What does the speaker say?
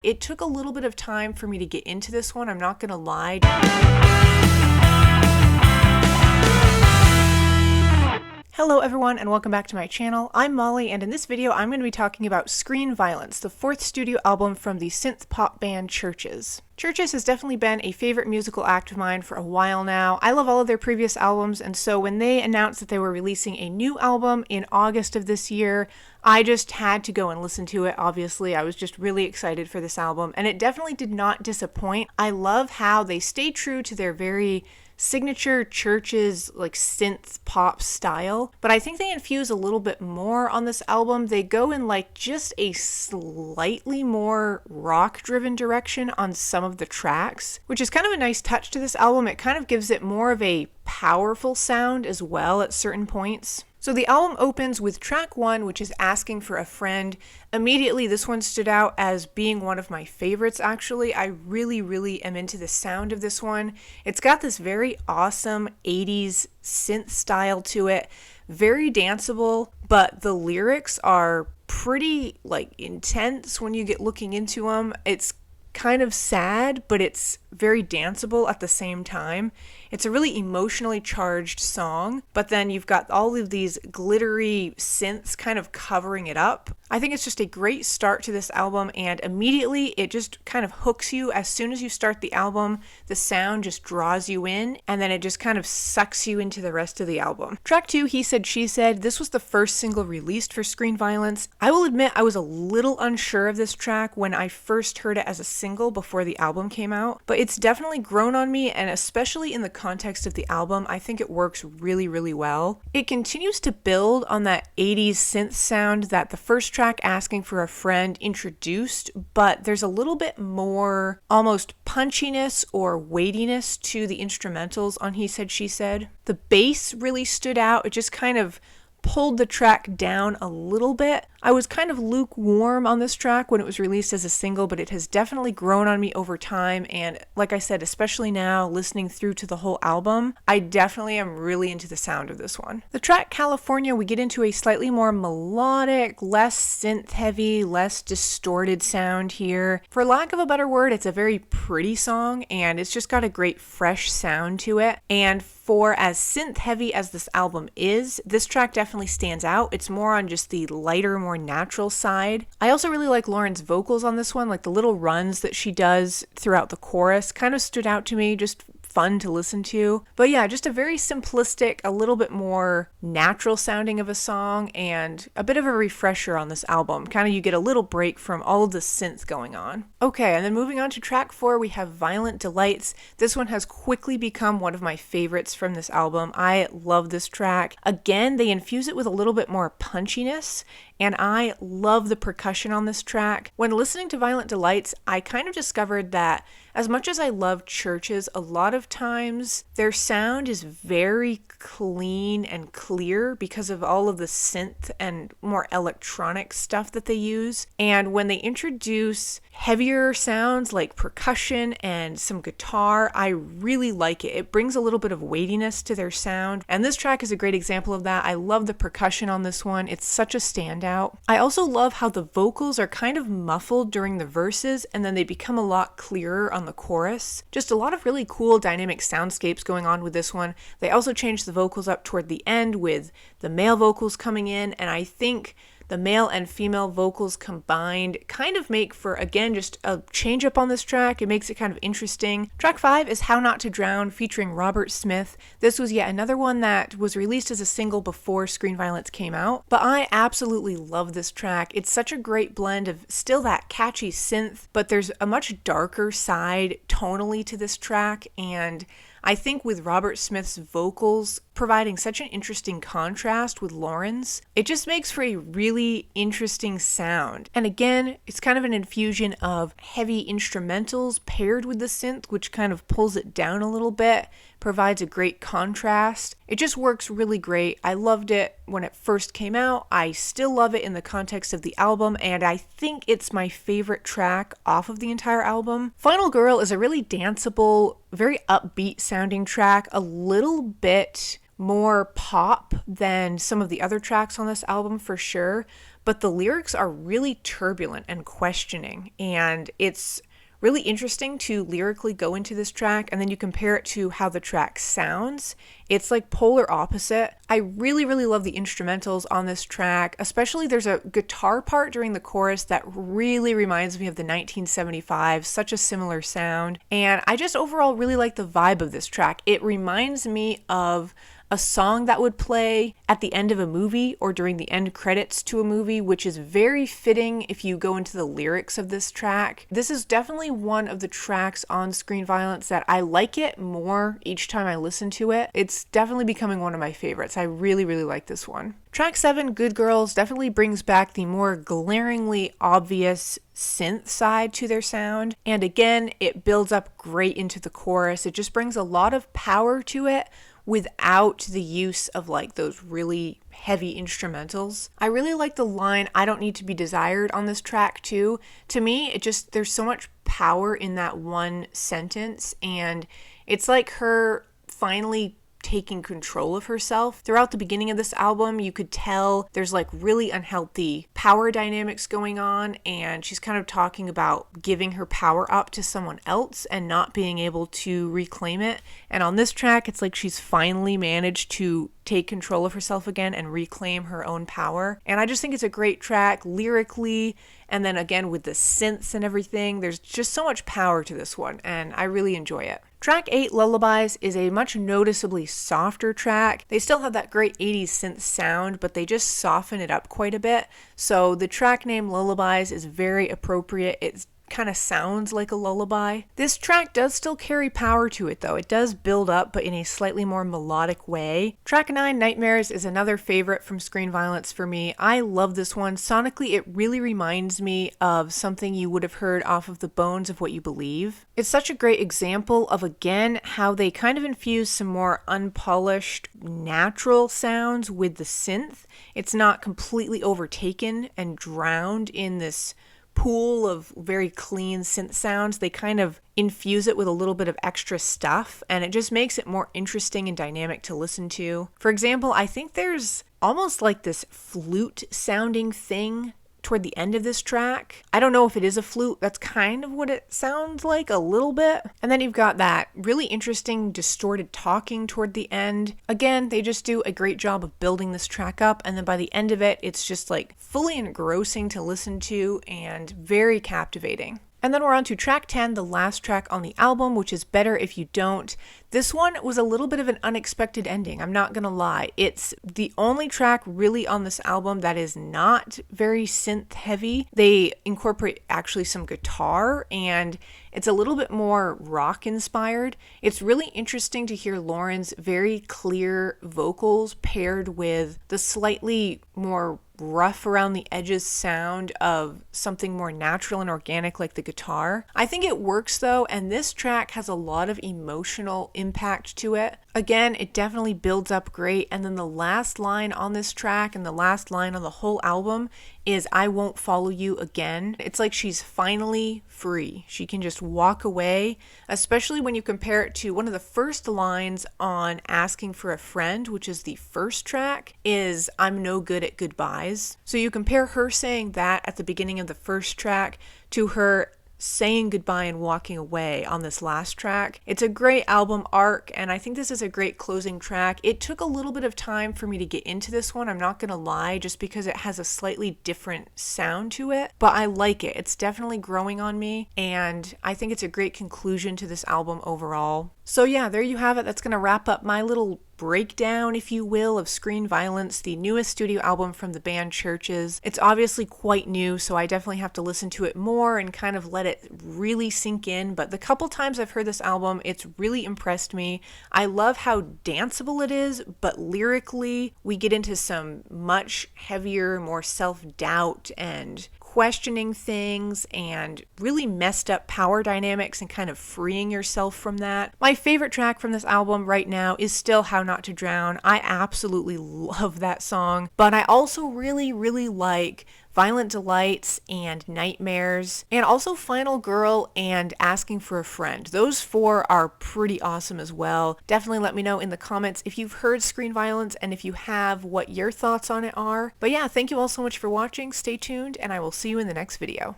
It took a little bit of time for me to get into this one, I'm not gonna lie. Hello everyone and welcome back to my channel. I'm Molly and in this video I'm going to be talking about Screen Violence, the fourth studio album from the synth-pop band CHVRCHES. CHVRCHES has definitely been a favorite musical act of mine for a while now. I love all of their previous albums, and so when they announced that they were releasing a new album in August of this year, I just had to go and listen to it. Obviously, I was just really excited for this album, and it definitely did not disappoint. I love how they stay true to their very signature CHVRCHES like synth pop style, but I think they infuse a little bit more on this album. They go in like just a slightly more rock driven direction on some of the tracks, which is kind of a nice touch to this album. It kind of gives it more of a powerful sound as well at certain points. So the album opens with track 1, which is Asking for a Friend. Immediately, this one stood out as being one of my favorites, actually. I really am into the sound of this one. It's got this very awesome 80s synth style to it, very danceable, but the lyrics are pretty, like, intense when you get looking into them. It's kind of sad, but it's very danceable at the same time. It's a really emotionally charged song, but then you've got all of these glittery synths kind of covering it up. I think it's just a great start to this album, and immediately it just kind of hooks you. As soon as you start the album, the sound just draws you in, and then it just kind of sucks you into the rest of the album. Track 2, He Said, She Said. This was the first single released for Screen Violence. I will admit I was a little unsure of this track when I first heard it as a single before the album came out, but it's definitely grown on me, and especially in the context of the album, I think it works really well. It continues to build on that 80s synth sound that the first track, Asking for a Friend, introduced, but there's a little bit more almost punchiness or weightiness to the instrumentals on He Said, She Said. The bass really stood out. It just kind of pulled the track down a little bit. I was kind of lukewarm on this track when it was released as a single, but it has definitely grown on me over time, and like I said, especially now listening through to the whole album, I definitely am really into the sound of this one. The track California, we get into a slightly more melodic, less synth heavy, less distorted sound here. For lack of a better word, it's a very pretty song, and it's just got a great fresh sound to it, and for as synth heavy as this album is, this track definitely stands out. It's more on just the lighter, more natural side. I also really like Lauren's vocals on this one, like the little runs that she does throughout the chorus kind of stood out to me, just fun to listen to. But yeah, just a very simplistic, a little bit more natural sounding of a song, and a bit of a refresher on this album. Kind of you get a little break from all of the synth going on. Okay, and then moving on to track 4, we have Violent Delights. This one has quickly become one of my favorites from this album. I love this track. Again, they infuse it with a little bit more punchiness, and I love the percussion on this track. When listening to Violent Delights, I kind of discovered that as much as I love CHVRCHES, a lot of times their sound is very clean and clear because of all of the synth and more electronic stuff that they use. And when they introduce heavier sounds like percussion and some guitar, I really like it. It brings a little bit of weightiness to their sound, and this track is a great example of that. I love the percussion on this one. It's such a standout. I also love how the vocals are kind of muffled during the verses, and then they become a lot clearer on the chorus. Just a lot of really cool dynamic soundscapes going on with this one. They also changed the vocals up toward the end with the male vocals coming in, and I think the male and female vocals combined kind of make for, again, just a change up on this track. It makes it kind of interesting. Track 5 is How Not to Drown featuring Robert Smith. This was yet another one that was released as a single before Screen Violence came out, but I absolutely love this track. It's such a great blend of still that catchy synth, but there's a much darker side tonally to this track, and I think with Robert Smith's vocals providing such an interesting contrast with Lauren's, it just makes for a really interesting sound. And again, it's kind of an infusion of heavy instrumentals paired with the synth, which kind of pulls it down a little bit, provides a great contrast. It just works really great. I loved it when it first came out. I still love it in the context of the album, and I think it's my favorite track off of the entire album. Final Girl is a really danceable, very upbeat sounding track, a little bit more pop than some of the other tracks on this album for sure, but the lyrics are really turbulent and questioning, and it's really interesting to lyrically go into this track, and then you compare it to how the track sounds. It's like polar opposite. I really, really love the instrumentals on this track, especially there's a guitar part during the chorus that really reminds me of the 1975, such a similar sound. And I just overall really like the vibe of this track. It reminds me of a song that would play at the end of a movie or during the end credits to a movie, which is very fitting if you go into the lyrics of this track. This is definitely one of the tracks on Screen Violence that I like it more each time I listen to it. It's definitely becoming one of my favorites. I really, really like this one. Track 7, Good Girls, definitely brings back the more glaringly obvious synth side to their sound. And again, it builds up great into the chorus. It just brings a lot of power to it without the use of like those really heavy instrumentals. I really like the line, "I don't need to be desired" on this track too. To me, there's so much power in that one sentence, and it's like her finally taking control of herself. Throughout the beginning of this album, you could tell there's like really unhealthy power dynamics going on, and she's kind of talking about giving her power up to someone else and not being able to reclaim it. And on this track, it's like she's finally managed to take control of herself again and reclaim her own power. And I just think it's a great track lyrically, and then again with the synths and everything. There's just so much power to this one, and I really enjoy it. Track 8, Lullabies, is a much noticeably softer track. They still have that great 80s synth sound, but they just soften it up quite a bit. So the track name Lullabies is very appropriate. It's kind of sounds like a lullaby. This track does still carry power to it though. It does build up, but in a slightly more melodic way. Track 9, Nightmares, is another favorite from Screen Violence for me. I love this one. Sonically, it really reminds me of something you would have heard off of the Bones of What You Believe. It's such a great example of, again, how they kind of infuse some more unpolished, natural sounds with the synth. It's not completely overtaken and drowned in this pool of very clean synth sounds. They kind of infuse it with a little bit of extra stuff, and it just makes it more interesting and dynamic to listen to. For example, I think there's almost like this flute sounding thing toward the end of this track. I don't know if it is a flute. That's kind of what it sounds like a little bit. And then you've got that really interesting distorted talking toward the end. Again, they just do a great job of building this track up, and then by the end of it, it's just like fully engrossing to listen to and very captivating. And then we're on to track 10, the last track on the album, which is Better If You Don't. This one was a little bit of an unexpected ending, I'm not gonna lie. It's the only track really on this album that is not very synth heavy. They incorporate actually some guitar, and it's a little bit more rock inspired. It's really interesting to hear Lauren's very clear vocals paired with the slightly more rough around the edges sound of something more natural and organic like the guitar. I think it works though, and this track has a lot of emotional impact to it. Again, it definitely builds up great, and then the last line on this track and the last line on the whole album is "I won't follow you again." It's like she's finally free. She can just walk away, especially when you compare it to one of the first lines on Asking for a Friend, which is the first track, is "I'm no good at goodbyes." So you compare her saying that at the beginning of the first track to her saying goodbye and walking away on this last track. It's a great album arc, and I think this is a great closing track. It took a little bit of time for me to get into this one, I'm not gonna lie, just because it has a slightly different sound to it, but I like it. It's definitely growing on me, and I think it's a great conclusion to this album overall. So yeah, there you have it. That's gonna wrap up my little breakdown, if you will, of Screen Violence, the newest studio album from the band CHVRCHES. It's obviously quite new, so I definitely have to listen to it more and kind of let it really sink in, but the couple times I've heard this album, it's really impressed me. I love how danceable it is, but lyrically, we get into some much heavier, more self-doubt and questioning things and really messed up power dynamics and kind of freeing yourself from that. My favorite track from this album right now is still How Not to Drown. I absolutely love that song, but I also really, really like Violent Delights and Nightmares, and also Final Girl and Asking for a Friend. Those 4 are pretty awesome as well. Definitely let me know in the comments if you've heard Screen Violence, and if you have, what your thoughts on it are. But yeah, thank you all so much for watching. Stay tuned, and I will see you in the next video.